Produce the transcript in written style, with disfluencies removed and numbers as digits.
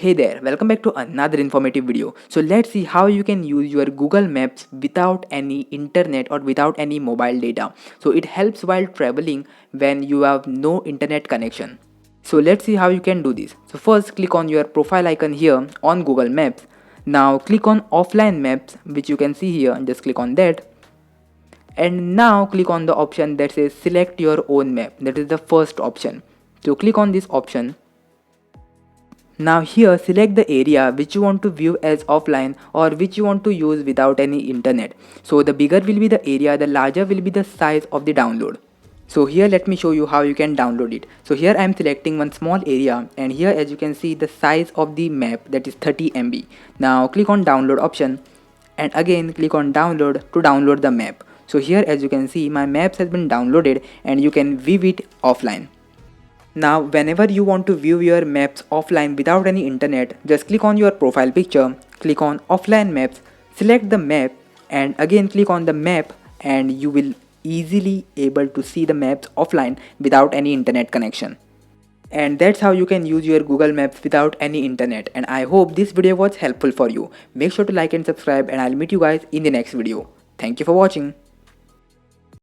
Hey there, welcome back to another informative video. So let's see how you can use your Google Maps without any internet or without any mobile data. So it helps while traveling when you have no internet connection. So let's see how you can do this. So first click on your profile icon here on Google Maps. Now click on offline maps, which you can see here, and just click on that. And now click on the option that says select your own map. That is the first option. So click on this option. Now here select the area which you want to view as offline or which you want to use without any internet. So the bigger will be the area, the larger will be the size of the download. So here let me show you how you can download it. So here I am selecting one small area, and here as you can see the size of the map, that is 30 MB. Now click on download option and again click on download to download the map. So here as you can see my maps has been downloaded and you can view it offline. Now whenever you want to view your maps offline without any internet, just click on your profile picture, click on offline maps, select the map and again click on the map, and you will easily able to see the maps offline without any internet connection. And that's how you can use your Google Maps without any internet. And I hope this video was helpful for you. Make sure to like and subscribe, and I'll meet you guys in the next video. Thank you for watching.